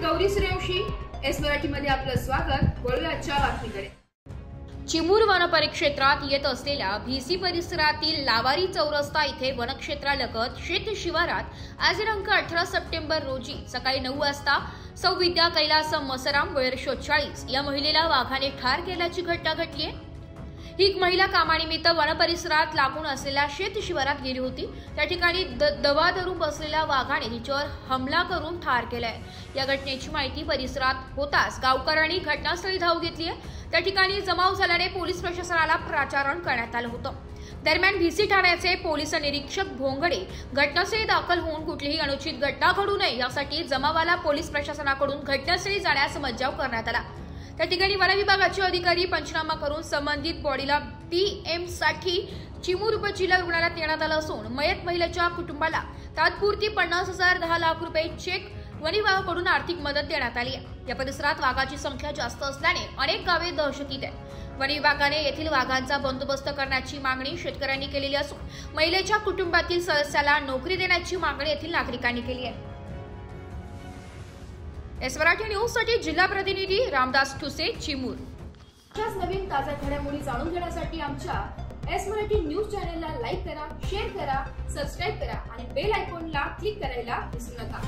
Gauri Suryavanshi, S मराठीमध्ये आपलं स्वागत। वळूया आजच्या बातमीकडे। चिमूर वन परिक्षेत्रात येत असलेल्या भीसी परिसरातील लावारी चौरस्ता इथे वनक्षेत्रालगत शेत शिवारात आज दिनांक 18 सप्टेंबर रोजी सकाळी 9 वाजता सौ विद्या कैलास मसराम वय 46 या महिलेला वाघाने ठार केल्याची घटना घडली आहे। ही महिला कामानिमित्त वन परिसरात लागून असलेल्या शेत शिवारात गेली होती। त्या ठिकाणी दवा धरून बसलेल्या वाघाने तिच्यावर हमला करून ठार केलाय। या घटनेची माहिती परिसरात होताच गावकऱ्यांनी घटनास्थळी धाव घेतली आहे। त्या ठिकाणी जमाव झाल्याने पोलीस प्रशासनाला प्राचारण करण्यात आलं होतं। दरम्यान भीसी ठाण्याचे पोलीस निरीक्षक भोंगडे घटनास्थळी दाखल होऊन कुठलीही अनुचित घटना घडू नये यासाठी जमावाला पोलीस प्रशासनाकडून घटनास्थळी जाण्यास मज्जाव करण्यात आला। त्या ठिकाणी वन विभागाचे अधिकारी पंचनामा करून संबंधित बॉडीला पीएम साठी चिमूर उपजिल्हा रुग्णालयात नेण्यात आलं असून मयत महिलेच्या कुटुंबाला तात्पुरती 50,000 10 लाख रुपये चेक वन विभागाकडून आर्थिक मदत देण्यात आली आहे। या परिसरात वाघाची संख्या जास्त असल्याने अनेक गावे दहशतीत आहेत। वन विभागाने येथील वाघांचा बंदोबस्त करण्याची मागणी शेतकऱ्यांनी केलेली असून महिलेच्या कुटुंबातील सदस्याला नोकरी देण्याची मागणी येथील नागरिकांनी केली आहे। एस मराठी न्यूज साठी जिल्हा प्रतिनिधी रामदास ठुसे, चिमूर। अशाच नवीन ताज्या घडामोडी जाणून घेण्यासाठी आमच्या एस मराठी न्यूज चॅनलला लाईक करा, शेअर करा, सबस्क्राइब करा आणि बेल आयकॉनला क्लिक करायला विसरू नका।